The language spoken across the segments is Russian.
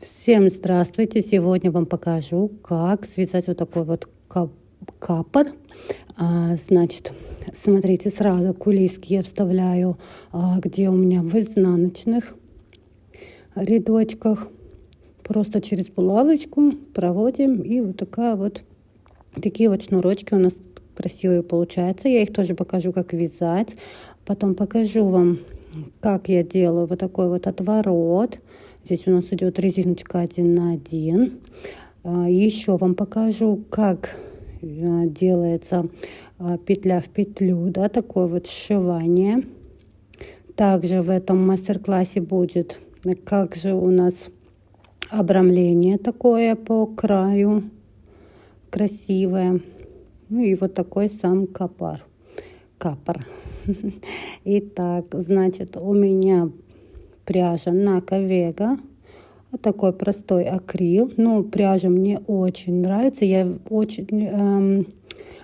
Всем здравствуйте! Сегодня вам покажу, как связать вот такой вот капор. Значит, смотрите, сразу кулиски я вставляю, где у меня в изнаночных рядочках. Просто через булавочку проводим, и вот такие вот шнурочки у нас красивые получаются. Я их тоже покажу, как вязать. Потом покажу вам, как я делаю вот такой вот отворот. Здесь у нас идет резиночка 1 на 1. Еще вам покажу, как делается петля в петлю, да, такое вот сшивание. Также в этом мастер-классе будет, как же у нас обрамление такое по краю, красивое. Ну и вот такой сам капор. Итак, значит, у меня пряжа Нака Вега. Вот такой простой акрил. Но пряжа мне очень нравится. Я очень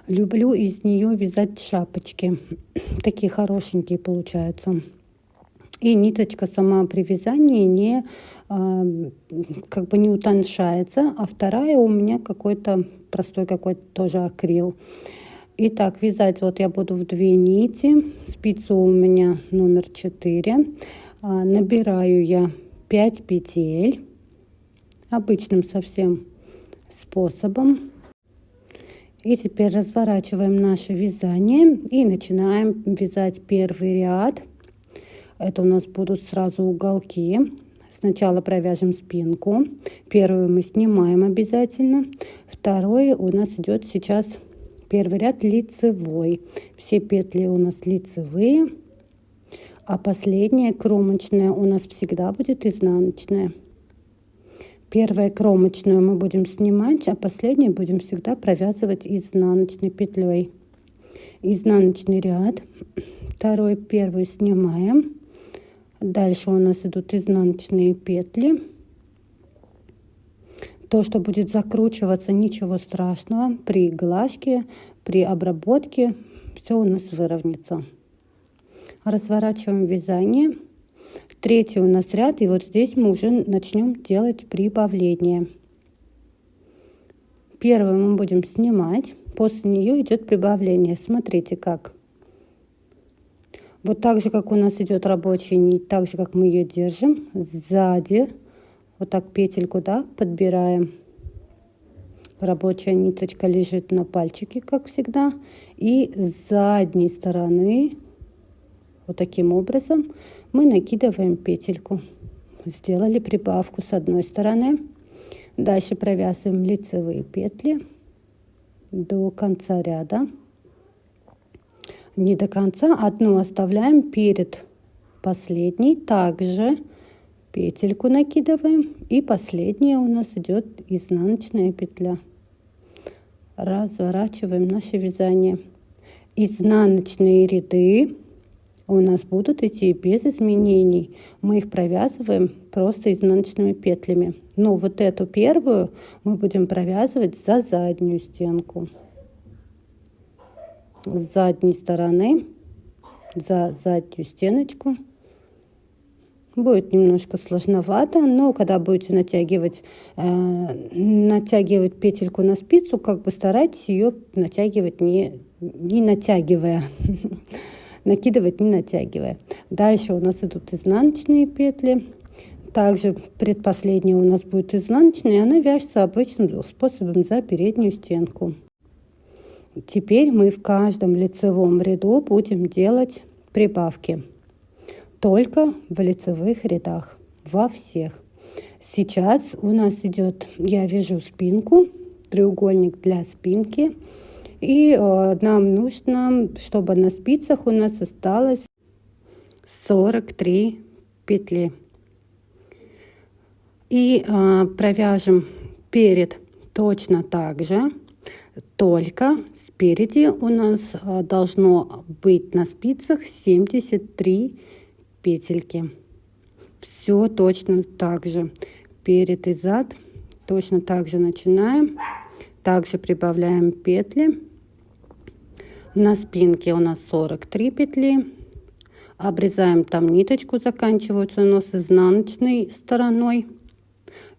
люблю из нее вязать шапочки. Такие хорошенькие получаются. И ниточка сама при вязании не утоншается. А вторая у меня какой-то простой тоже акрил. Итак, вязать вот я буду в 2 нити. Спица у меня номер 4. Набираю я 5 петель обычным совсем способом. И теперь разворачиваем наше вязание и начинаем вязать первый ряд. Это у нас будут сразу уголки. Сначала провяжем спинку. Первую мы снимаем обязательно. Второе у нас идет сейчас первый ряд лицевой. Все петли у нас лицевые. А последняя кромочная у нас всегда будет изнаночная. Первую кромочную мы будем снимать, а последнюю будем всегда провязывать изнаночной петлей. Изнаночный ряд. Первую снимаем. Дальше у нас идут изнаночные петли. То, что будет закручиваться, ничего страшного. При глажке, при обработке все у нас выровняется. Разворачиваем вязание. Третий у нас ряд, и вот здесь мы уже начнем делать прибавление. Первую мы будем снимать, после нее идет прибавление. Смотрите как. Вот так же, как у нас идет рабочая нить, так же, как мы ее держим, сзади вот так петельку, да, подбираем. Рабочая ниточка лежит на пальчике, как всегда, и с задней стороны вот таким образом мы накидываем петельку. Сделали прибавку с одной стороны. Дальше провязываем лицевые петли до конца ряда. Не до конца, одну оставляем перед последней. Также петельку накидываем. И последняя у нас идет изнаночная петля. Разворачиваем наше вязание. Изнаночные ряды у нас будут идти без изменений. Мы их провязываем просто изнаночными петлями. Но вот эту первую мы будем провязывать за заднюю стенку. С задней стороны, за заднюю стеночку. Будет немножко сложновато, но когда будете натягивать петельку на спицу, старайтесь ее натягивать не натягивая. Накидывать не натягивая. Дальше у нас идут изнаночные петли. Также предпоследняя у нас будет изнаночная, и она вяжется обычным способом за переднюю стенку. Теперь мы в каждом лицевом ряду будем делать прибавки. Только в лицевых рядах. Во всех. Сейчас у нас идет, я вяжу спинку, треугольник для спинки. И нам нужно, чтобы на спицах у нас осталось 43 петли. И провяжем перед точно так же, только спереди у нас должно быть на спицах 73 петельки. Все точно так же. Перед и зад точно так же начинаем. Также прибавляем петли. На спинке у нас 43 петли. Обрезаем там ниточку, заканчиваются у нас изнаночной стороной.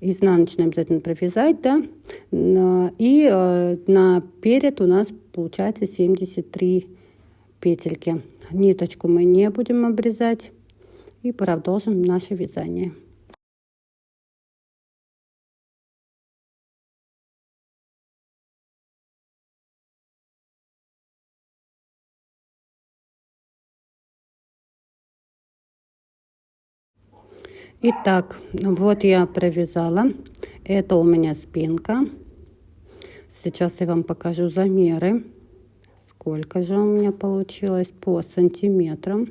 Изнаночную обязательно провязать, да. И на перед у нас получается 73 петельки. Ниточку мы не будем обрезать и продолжим наше вязание. Итак, вот я провязала. Это у меня спинка. Сейчас я вам покажу замеры. Сколько же у меня получилось по сантиметрам.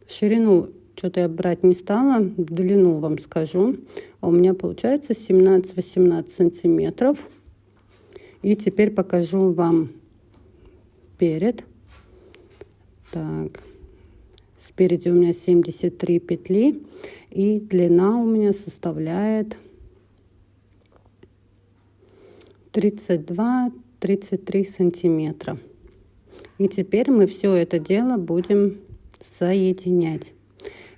Ширину что-то я брать не стала, длину вам скажу. У меня получается 17-18 сантиметров. И теперь покажу вам перед. Так, спереди у меня 73 петли. И длина у меня составляет 32-33 сантиметра. И теперь мы все это дело будем соединять.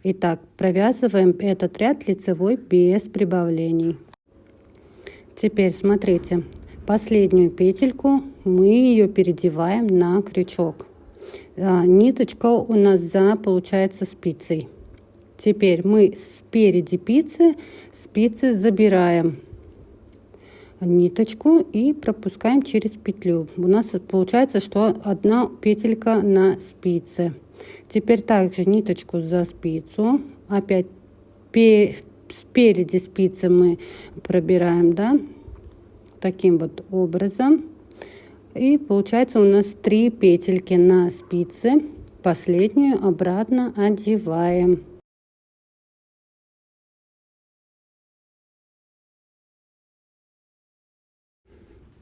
Итак, провязываем этот ряд лицевой без прибавлений. Теперь смотрите, последнюю петельку мы ее передеваем на крючок. Ниточка у нас за, получается, спицей. Теперь мы спереди спицы забираем ниточку и пропускаем через петлю. У нас получается, что одна петелька на спице. Теперь также ниточку за спицу, опять спереди спицы мы пробираем, да, таким вот образом. И получается у нас 3 петельки на спице. Последнюю обратно одеваем.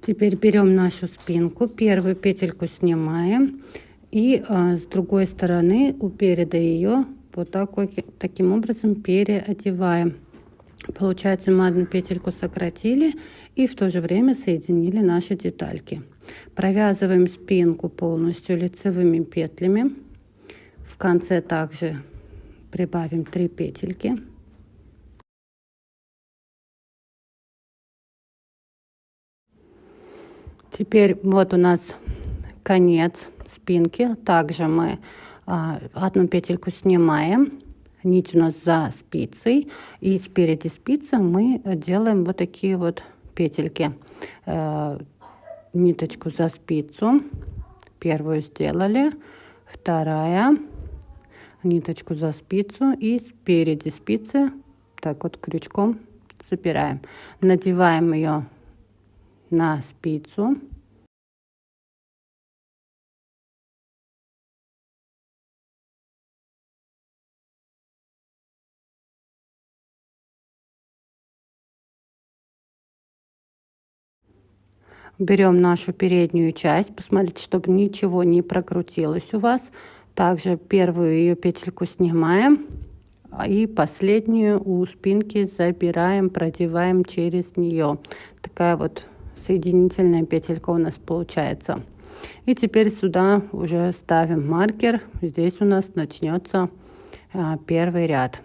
Теперь берем нашу спинку, первую петельку снимаем и с другой стороны у переда ее вот таким образом переодеваем. Получается, мы одну петельку сократили и в то же время соединили наши детальки. Провязываем спинку полностью лицевыми петлями. В конце также прибавим 3 петельки. Теперь вот у нас конец спинки. Также мы одну петельку снимаем. Нить у нас за спицей. И спереди спицы мы делаем вот такие вот петельки. Ниточку за спицу. Первую сделали. Вторая. Ниточку за спицу. И спереди спицы так вот крючком собираем. Надеваем ее на спицу. Берем нашу переднюю часть, посмотрите, чтобы ничего не прокрутилось у вас. Также первую ее петельку снимаем и последнюю у спинки забираем, продеваем через нее. Такая вот соединительная петелька у нас получается. И теперь сюда уже ставим маркер. Здесь у нас начнется первый ряд.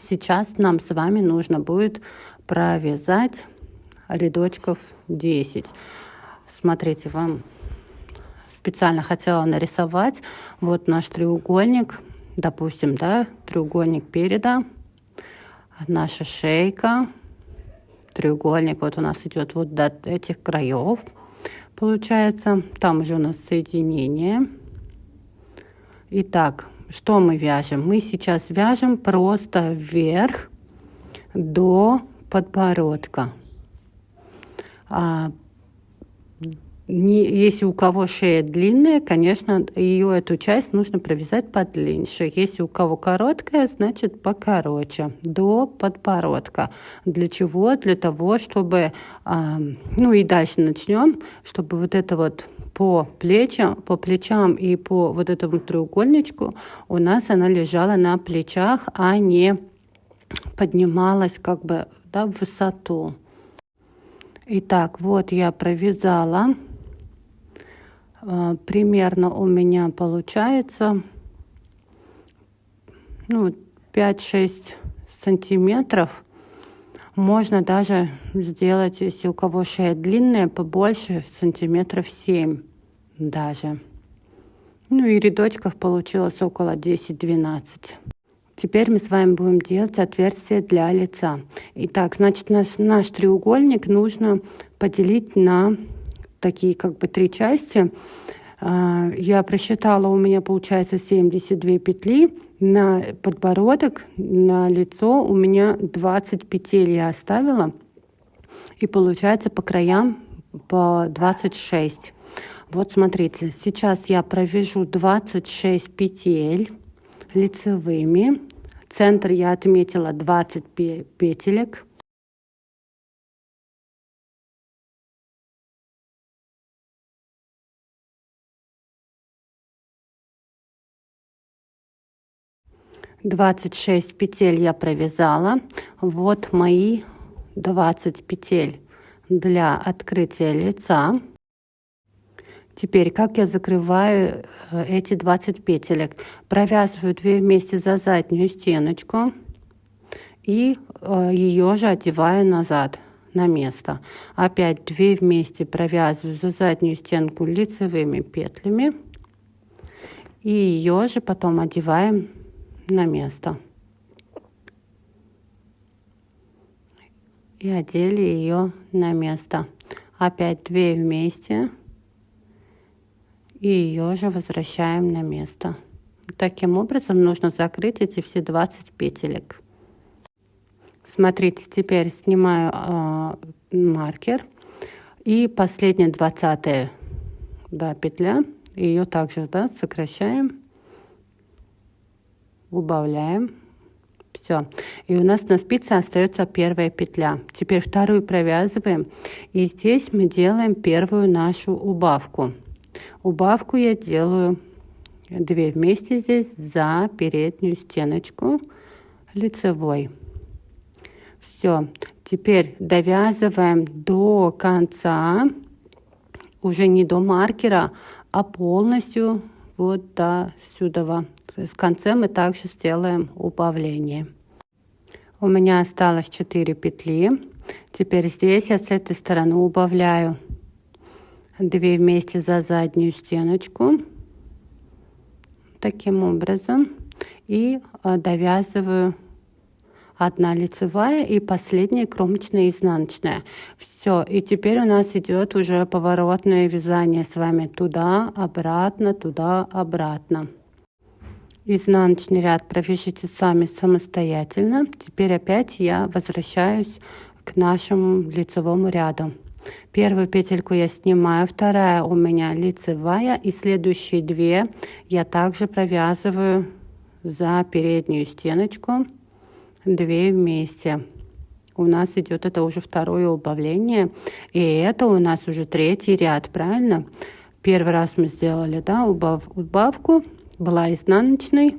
Сейчас нам с вами нужно будет провязать рядочков 10. Смотрите, вам специально хотела нарисовать вот наш треугольник, допустим, да, треугольник переда, наша шейка, треугольник вот у нас идет вот до этих краев, получается, там уже у нас соединение. Итак, что мы вяжем? Мы сейчас вяжем просто вверх до подбородка. Если у кого шея длинная, конечно, ее эту часть нужно провязать подлиннее. Если у кого короткая, значит покороче, до подбородка. Для чего? Для того, чтобы, ну и дальше начнем, чтобы вот это вот по плечам и по вот этому треугольничку у нас она лежала на плечах, а не поднималась как бы, да, в высоту. Итак, вот я провязала. Примерно у меня получается 5-6 сантиметров. Можно даже сделать, если у кого шея длинная, побольше, сантиметров 7 даже. Ну и рядочков получилось около 10-12. Теперь мы с вами будем делать отверстие для лица. Итак, значит, наш треугольник нужно поделить на такие как бы 3 части. Я просчитала, у меня получается 72 петли. На подбородок, на лицо у меня 20 петель я оставила. И получается по краям по 26. Вот смотрите, сейчас я провяжу 26 петель лицевыми. Центр я отметила 20 петелек. Двадцать 26 петель я провязала. Вот мои 20 петель для открытия лица. Теперь, как я закрываю эти 20 петелек? Провязываю 2 вместе за заднюю стеночку и ее же одеваю назад на место. Опять 2 вместе провязываю за заднюю стенку лицевыми петлями и ее же потом одеваем на место. И одели ее на место. Опять 2 вместе. И ее же возвращаем на место. Таким образом нужно закрыть эти все 20 петелек. Смотрите, теперь снимаю маркер. И последняя 20 петля. Ее также сокращаем. Убавляем. Все. И у нас на спице остается первая петля. Теперь вторую провязываем. И здесь мы делаем первую нашу убавку. Убавку я делаю 2 вместе здесь за переднюю стеночку лицевой. Все. Теперь довязываем до конца, уже не до маркера, а полностью вот до сюда. В конце мы также сделаем убавление. У меня осталось 4 петли. Теперь здесь я с этой стороны убавляю 2 вместе за заднюю стеночку. Таким образом. И довязываю 1 лицевая и последняя кромочная изнаночная. Все. И теперь у нас идет уже поворотное вязание с вами туда, обратно. Изнаночный ряд провяжите сами самостоятельно. Теперь опять я возвращаюсь к нашему лицевому ряду. Первую петельку я снимаю, вторая у меня лицевая, и следующие 2 я также провязываю за переднюю стеночку 2 вместе. У нас идет это уже второе убавление, и это у нас уже 3-й ряд, правильно? Первый раз мы сделали, убавку, была изнаночной,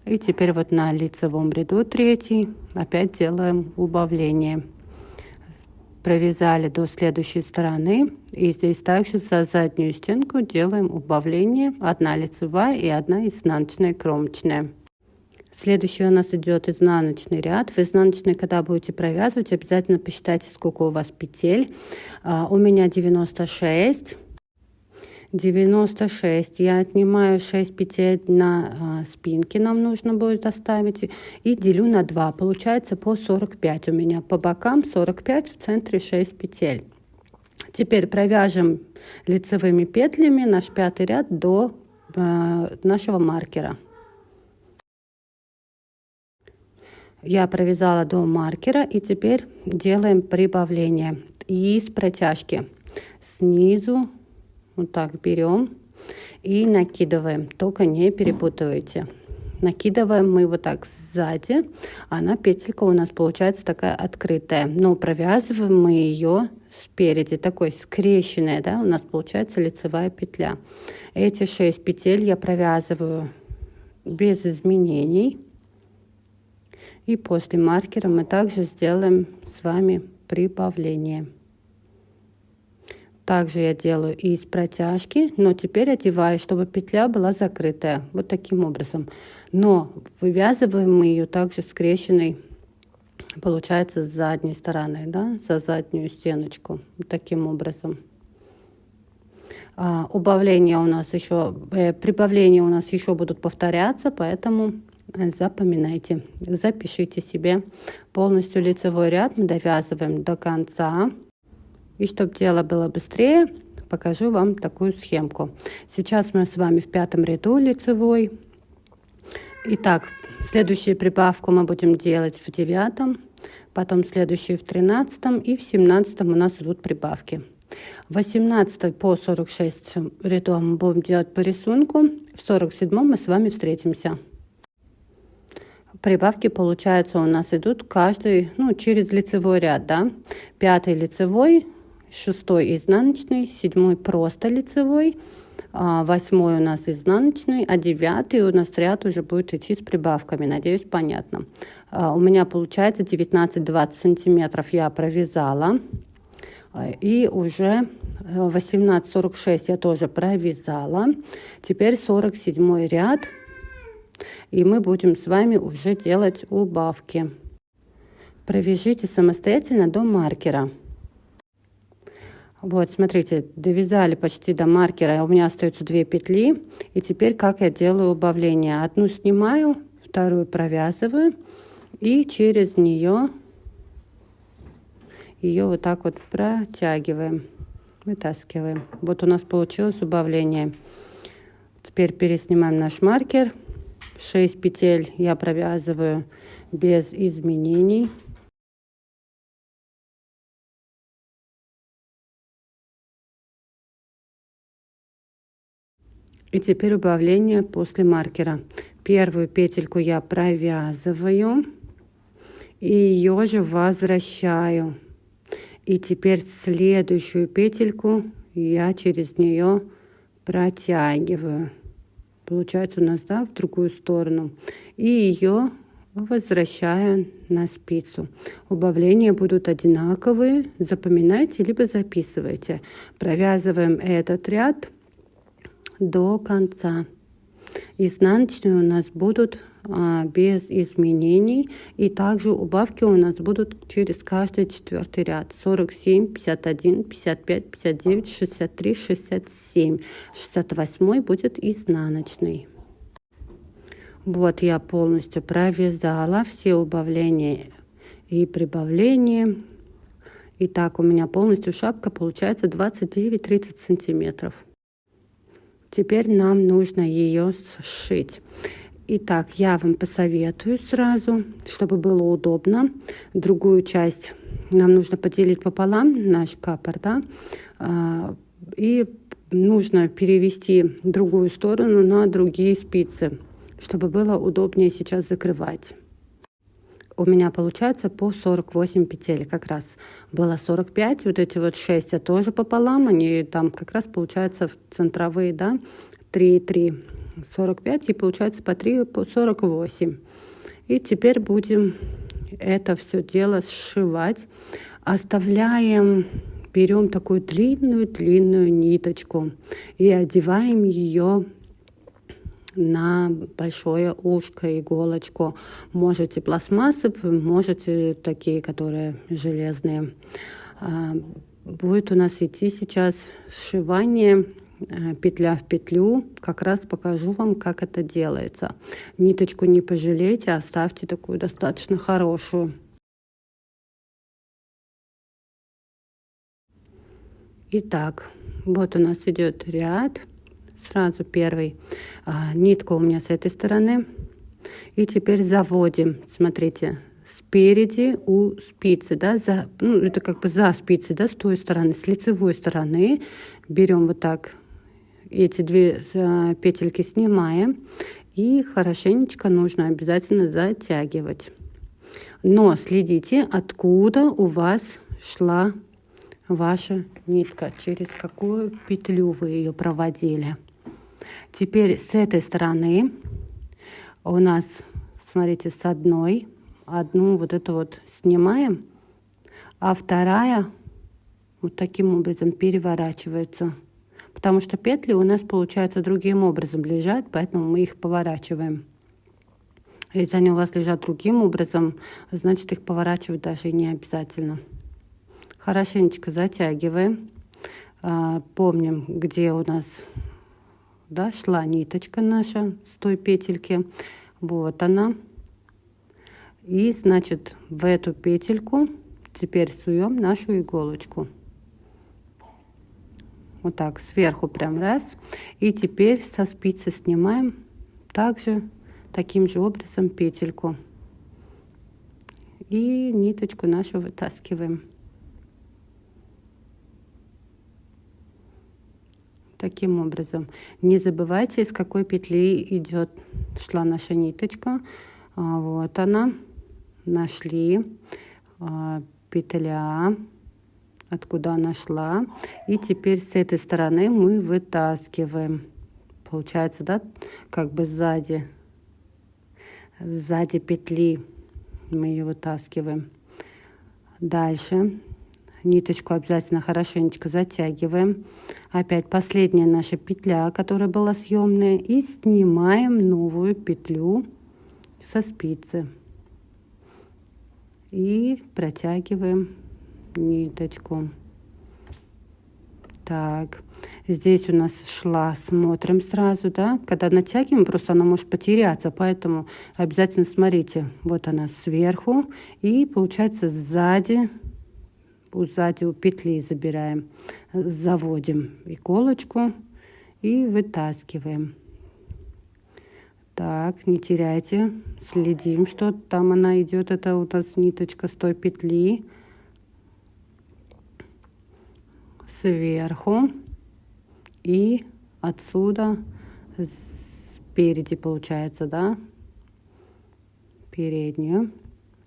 и теперь вот на лицевом ряду 3-й опять делаем убавление. Провязали до следующей стороны, и здесь также за заднюю стенку делаем убавление, 1 лицевая и 1 изнаночная кромочная. Следующий у нас идет изнаночный ряд. В изнаночной, когда будете провязывать, обязательно посчитайте, сколько у вас петель. У меня 96. Я отнимаю 6 петель на спинке, нам нужно будет оставить, и делю на 2. Получается по 45 у меня. По бокам 45, в центре 6 петель. Теперь провяжем лицевыми петлями наш 5-й ряд до нашего маркера. Я провязала до маркера, и теперь делаем прибавление из протяжки. Снизу вот так берем и накидываем, только не перепутывайте. Накидываем мы вот так сзади, она петелька у нас получается такая открытая, но провязываем мы ее спереди, такой скрещенная, у нас получается лицевая петля. Эти 6 петель я провязываю без изменений. И после маркера мы также сделаем с вами прибавление. Также я делаю из протяжки, но теперь одеваю, чтобы петля была закрытая. Вот таким образом. Но вывязываем мы ее также скрещенной получается с задней стороны, да, за заднюю стеночку, вот таким образом. Убавление у нас еще, прибавления у нас еще будут повторяться, поэтому запоминайте, запишите себе. Полностью лицевой ряд мы довязываем до конца. И чтобы дело было быстрее, покажу вам такую схемку. Сейчас мы с вами в 5 ряду лицевой. Итак, следующую прибавку мы будем делать в 9, потом следующую в 13 и в 17 у нас идут прибавки. 18 по 46 ряду мы будем делать по рисунку, в 47 мы с вами встретимся. Прибавки, получается, у нас идут каждый, через лицевой ряд, да. 5 лицевой, 6 изнаночный, 7 просто лицевой, 8 у нас изнаночный, а 9 у нас ряд уже будет идти с прибавками. Надеюсь, понятно. У меня получается 19-20 сантиметров я провязала. И уже 18-46 я тоже провязала. Теперь 47 ряд. И мы будем с вами уже делать убавки. Провяжите самостоятельно до маркера. Вот, смотрите, довязали почти до маркера. У меня остаются 2 петли. И теперь как я делаю убавление. Одну снимаю, вторую провязываю. И через нее ее вот так вот протягиваем, вытаскиваем. Вот у нас получилось убавление. Теперь переснимаем наш маркер. 6 петель я провязываю без изменений. И теперь убавление после маркера. Первую петельку я провязываю и ее же возвращаю. И теперь следующую петельку я через нее протягиваю. Получается у нас, да, в другую сторону. И ее возвращаю на спицу. Убавления будут одинаковые. Запоминайте, либо записывайте. Провязываем этот ряд до конца. Изнаночные у нас будут без изменений. И также убавки у нас будут через каждый 4 ряд. 47, 51, 55, 59, 63, 67. 68 будет изнаночный. Вот я полностью провязала все убавления и прибавления. И так у меня полностью шапка получается 29-30 сантиметров. Теперь нам нужно ее сшить. Итак, я вам посоветую сразу, чтобы было удобно. Другую часть нам нужно поделить пополам, наш капор, да, и нужно перевести другую сторону на другие спицы, чтобы было удобнее сейчас закрывать. У меня получается по 48 петель, как раз было 45, вот эти вот 6 я тоже пополам, они там как раз получается центровые, да, 3 и 3, 45, и получается по 3, по 48. И теперь будем это все дело сшивать. Оставляем, берем такую длинную ниточку и одеваем ее на большое ушко, иголочку. Можете пластмассовые, можете такие, которые железные. Будет у нас идти сейчас сшивание петля в петлю. Как раз покажу вам, как это делается. Ниточку не пожалейте, оставьте такую достаточно хорошую. Итак, вот у нас идет ряд. Сразу первый. Нитка у меня с этой стороны. И теперь заводим. Смотрите, спереди у спицы, да, это как бы за спицей, да, с той стороны, с лицевой стороны. Берем вот так эти 2 петельки, снимаем. И хорошенечко нужно обязательно затягивать. Но следите, откуда у вас шла ваша нитка, через какую петлю вы ее проводили. Теперь с этой стороны у нас, смотрите, с одну вот эту вот снимаем, а вторая вот таким образом переворачивается, потому что петли у нас, получается, другим образом лежат, поэтому мы их поворачиваем. Если они у вас лежат другим образом, значит их поворачивать даже и не обязательно. Хорошенечко затягиваем. Помним, где у нас, да, шла ниточка наша с той петельки. Вот она. И значит в эту петельку теперь суем нашу иголочку. Вот так сверху прям раз. И теперь со спицы снимаем также таким же образом петельку. И ниточку нашу вытаскиваем. Таким образом. Не забывайте, из какой петли шла наша ниточка. Вот она. Нашли. Петля. Откуда она шла. И теперь с этой стороны мы вытаскиваем. Получается, да, как бы сзади петли мы ее вытаскиваем. Дальше ниточку обязательно хорошенечко затягиваем. Опять последняя наша петля, которая была съемная, и снимаем новую петлю со спицы и протягиваем ниточку. Так, здесь у нас шла, смотрим сразу, да, когда натягиваем, просто она может потеряться, поэтому обязательно смотрите, вот она сверху, и получается сзади у петли забираем, заводим иголочку и вытаскиваем. Так, не теряйте, следим, что там она идет, это у нас ниточка с той петли. Сверху и отсюда спереди получается, да, переднюю,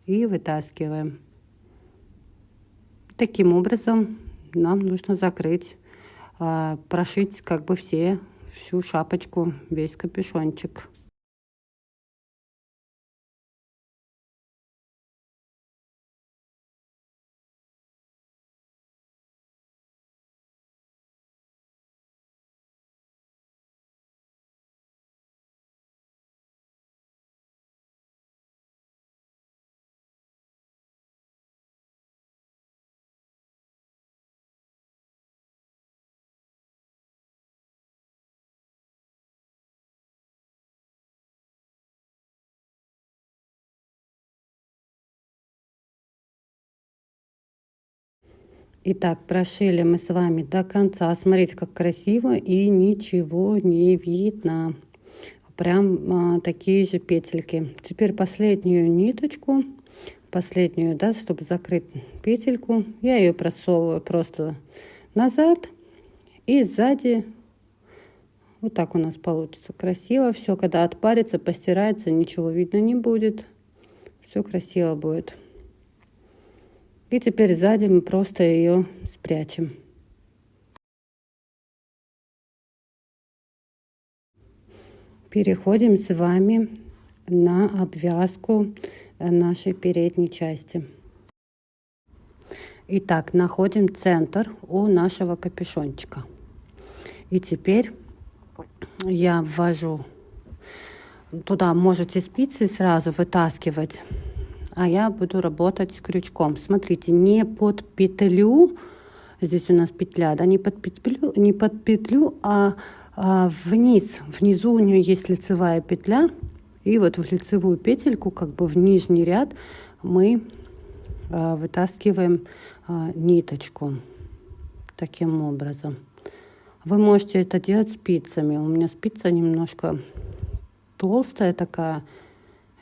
и вытаскиваем. Таким образом нам нужно закрыть, прошить как бы всю шапочку, весь капюшончик. Итак, прошили мы с вами до конца. Смотрите, как красиво, и ничего не видно. Прям такие же петельки. Теперь последнюю ниточку, да, чтобы закрыть петельку, я ее просовываю просто назад и сзади. Вот так у нас получится красиво. Все, когда отпарится, постирается, ничего видно не будет. Все красиво будет. И теперь сзади мы просто ее спрячем. Переходим с вами на обвязку нашей передней части. Итак, находим центр у нашего капюшончика. И теперь я ввожу туда, можете спицы сразу вытаскивать, а я буду работать с крючком. Смотрите, не под петлю, здесь у нас петля, да, не под петлю, а вниз. Внизу у нее есть лицевая петля, и вот в лицевую петельку, как бы в нижний ряд, мы вытаскиваем ниточку таким образом. Вы можете это делать спицами. У меня спица немножко толстая такая,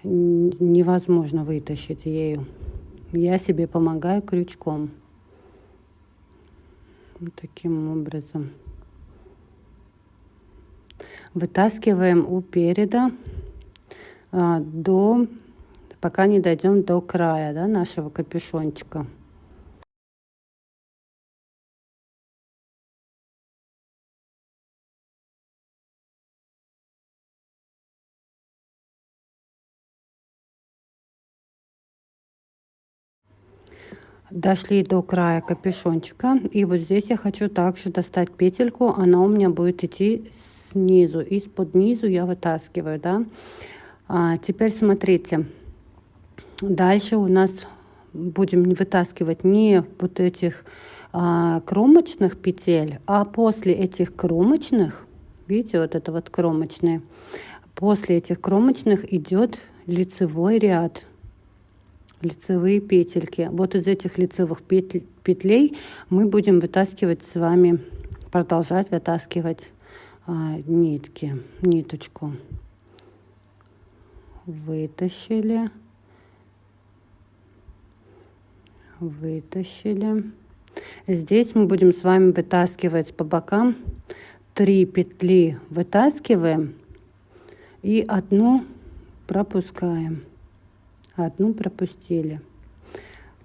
невозможно вытащить ею. Я себе помогаю крючком. Вот таким образом. Вытаскиваем у переда пока не дойдем до края, да, нашего капюшончика. Дошли до края капюшончика, и вот здесь я хочу также достать петельку, она у меня будет идти снизу, из-под низу я вытаскиваю, да. Теперь смотрите, дальше у нас будем не вытаскивать не вот этих кромочных петель, а после этих кромочных, видите, вот это вот кромочные, после этих кромочных идет лицевой ряд, лицевые петельки. Вот из этих лицевых петлей мы будем вытаскивать с вами, продолжать вытаскивать ниточку. Вытащили, вытащили. Здесь мы будем с вами вытаскивать по бокам 3 петли, вытаскиваем и одну пропускаем. Одну пропустили.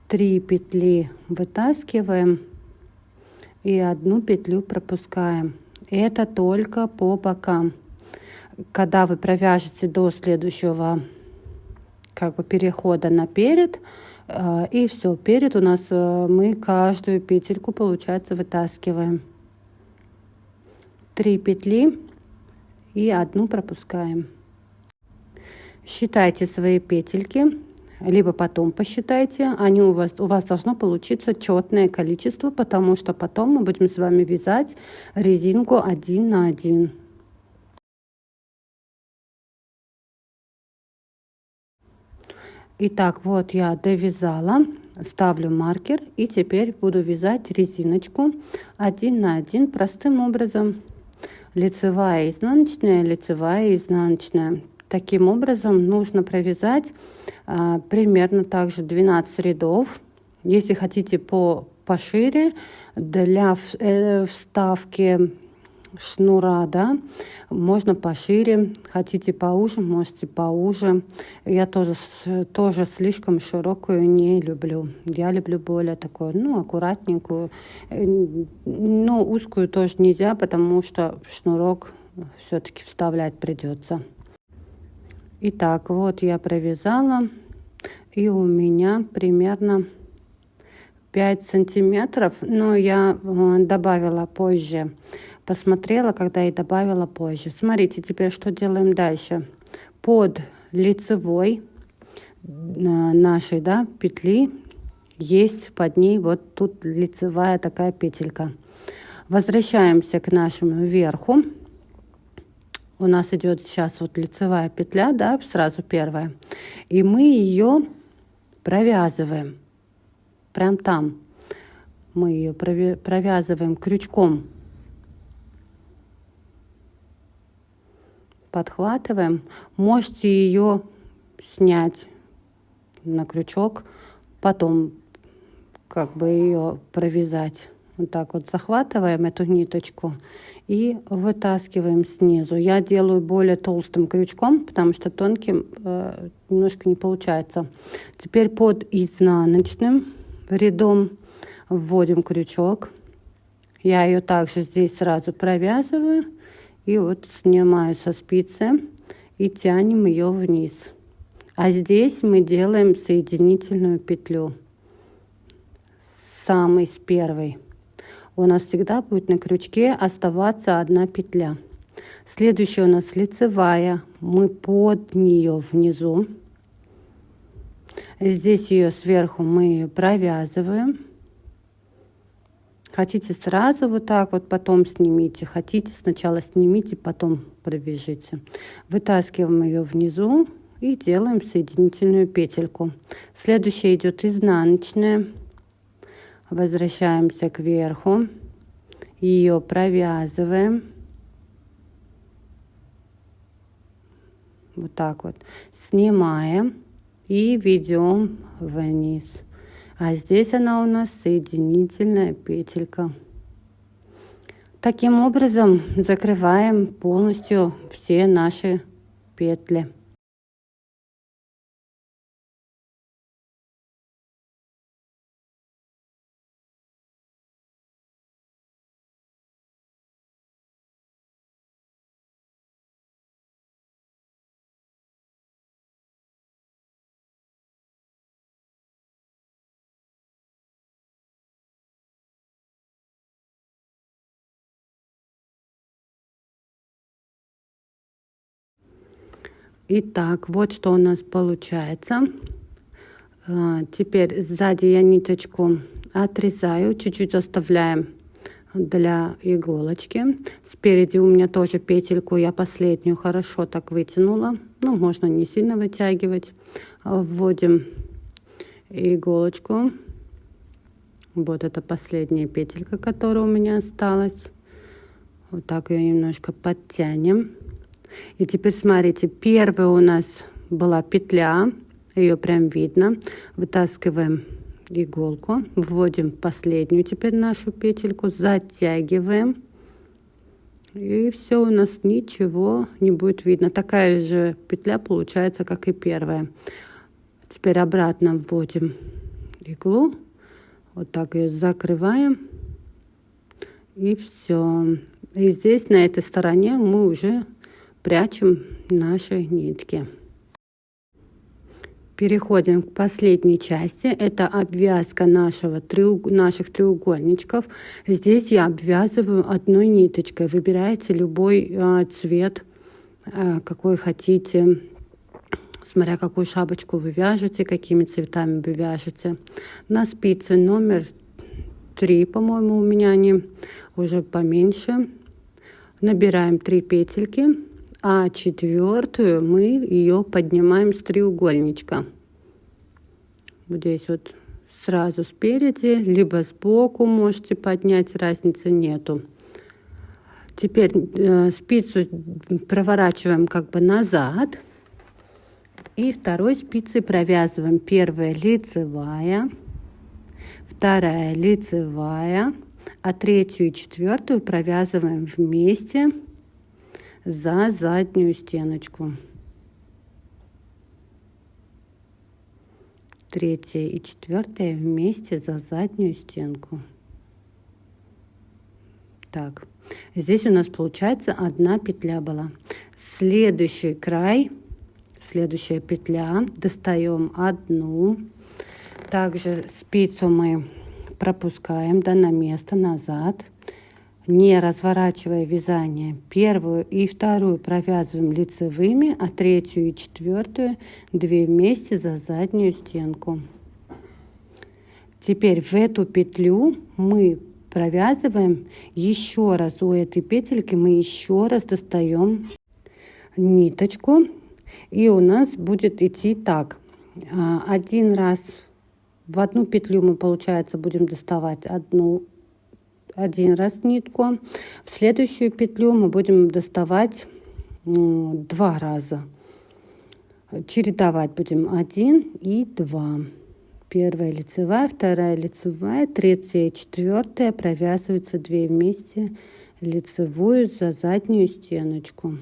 3 петли вытаскиваем и одну петлю пропускаем. Это только по бокам. Когда вы провяжете до следующего перехода на перед, и все, перед у нас мы каждую петельку, получается, вытаскиваем. 3 петли и одну пропускаем. Считайте свои петельки, либо потом посчитайте, у вас должно получиться четное количество, потому что потом мы будем с вами вязать резинку 1 на 1. Итак, вот я довязала, ставлю маркер и теперь буду вязать резиночку 1 на 1 простым образом. Лицевая, изнаночная, лицевая, изнаночная. Таким образом нужно провязать примерно также 12 рядов. Если хотите пошире, для вставки шнура, да, можно пошире, хотите поуже, можете поуже. Я тоже слишком широкую не люблю. Я люблю более такую, аккуратненькую. Но узкую тоже нельзя, потому что шнурок все-таки вставлять придется. Итак, вот я провязала, и у меня примерно 5 сантиметров, но я добавила позже. Посмотрела, когда и добавила позже. Смотрите, теперь что делаем дальше. Под лицевой нашей, да, петли есть под ней вот тут лицевая такая петелька. Возвращаемся к нашему верху. У нас идет сейчас вот лицевая петля, да, сразу первая. И мы ее провязываем. Прям там. Мы ее провязываем крючком. Подхватываем. Можете ее снять на крючок, потом ее провязать. Вот так вот захватываем эту ниточку и вытаскиваем снизу. Я делаю более толстым крючком, потому что тонким немножко не получается. Теперь под изнаночным рядом вводим крючок. Я ее также здесь сразу провязываю. И вот снимаю со спицы и тянем ее вниз. А здесь мы делаем соединительную петлю. Самой с первой. У нас всегда будет на крючке оставаться одна петля. Следующая у нас лицевая. Мы под нее внизу. Здесь ее сверху мы провязываем. Хотите сразу вот так вот, потом снимите. Хотите сначала снимите, потом провяжите. Вытаскиваем ее внизу и делаем соединительную петельку. Следующая идет изнаночная. Возвращаемся к верху. Ее провязываем. Вот так вот. Снимаем и ведем вниз. А здесь она у нас соединительная петелька. Таким образом закрываем полностью все наши петли. Итак, вот что у нас получается. Теперь сзади я ниточку отрезаю, чуть-чуть оставляем для иголочки. Спереди у меня тоже петельку я последнюю хорошо так вытянула. Ну, можно не сильно вытягивать. Вводим иголочку. Вот это последняя петелька, которая у меня осталась. Вот так ее немножко подтянем. И теперь смотрите, первая у нас была петля, ее прям видно. Вытаскиваем иголку, вводим последнюю теперь нашу петельку, затягиваем. И все, у нас ничего не будет видно. Такая же петля получается, как и первая. Теперь обратно вводим иглу. Вот так ее закрываем. И все. И здесь, на этой стороне, мы уже прячем наши нитки. Переходим к последней части. Это обвязка наших треугольничков. Здесь я обвязываю одной ниточкой. Выбираете любой цвет, какой хотите. Смотря какую шапочку вы вяжете, какими цветами вы вяжете. На спице номер 3, по-моему, у меня они уже поменьше. Набираем 3 петельки. А 4-ю мы ее поднимаем с треугольничка. Вот здесь вот сразу спереди, либо сбоку можете поднять, разницы нету. Теперь спицу проворачиваем как бы назад. И второй спицей провязываем первая лицевая, вторая лицевая, а 3-ю и 4-ю провязываем вместе за заднюю стеночку. 3-я и 4-я вместе за заднюю стенку. Так, здесь у нас получается 1 петля была. Следующий край, следующая петля, достаем 1. Также спицу мы пропускаем на место, назад. Не разворачивая вязание, 1-ю и 2-ю провязываем лицевыми, а 3-ю и 4-ю 2 вместе за заднюю стенку. Теперь в эту петлю мы провязываем еще раз, у этой петельки мы еще раз достаем ниточку, и у нас будет идти так. 1 раз в 1 петлю мы, получается, будем доставать 1 раз нитку. В следующую петлю мы будем доставать 2 раза. Чередовать будем 1 и 2. 1-я лицевая, 2-я лицевая, 3-я и 4-я провязываются 2 вместе лицевую за заднюю стеночку.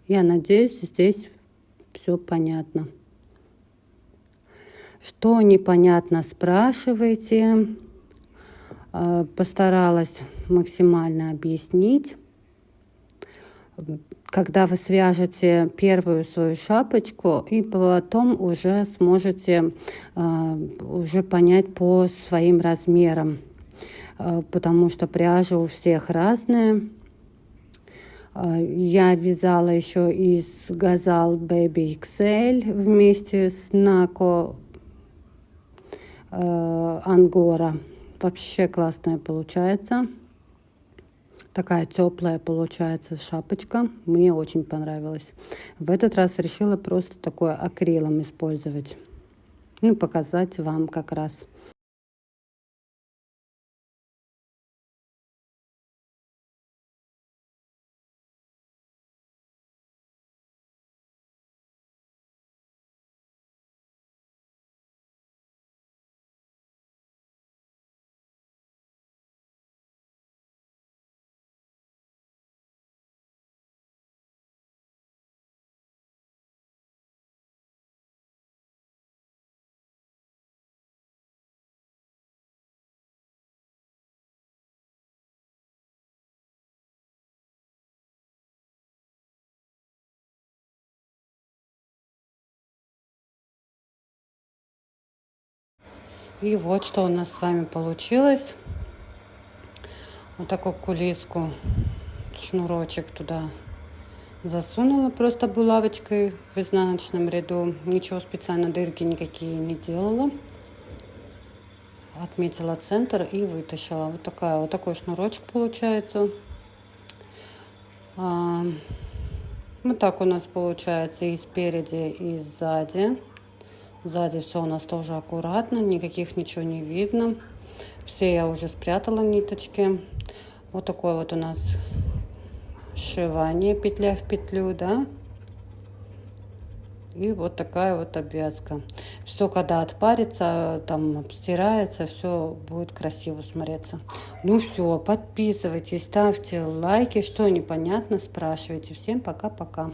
Я надеюсь, здесь все понятно. Что непонятно, спрашивайте. Постаралась максимально объяснить. Когда вы свяжете первую свою шапочку, и потом уже сможете уже понять по своим размерам, потому что пряжа у всех разная. Я вязала еще из Gazal Baby XL вместе с Naco Angora. Вообще классная получается. Такая теплая получается шапочка. Мне очень понравилась. В этот раз решила просто такое акрилом использовать. Ну, показать вам как раз. И вот что у нас с вами получилось. Вот такую кулиску, шнурочек туда Засунула просто булавочкой в изнаночном ряду. Ничего специально, дырки никакие не делала. Отметила центр и вытащила. Вот такой шнурочек получается. Вот так у нас получается и спереди, и сзади. Сзади все у нас тоже аккуратно, никаких ничего не видно. Все я уже спрятала ниточки. Вот такое вот у нас сшивание, петля в петлю, да. И вот такая вот обвязка. Все, когда отпарится, там обстирается, все будет красиво смотреться. Ну все, подписывайтесь, ставьте лайки. Что непонятно, спрашивайте. Всем пока-пока.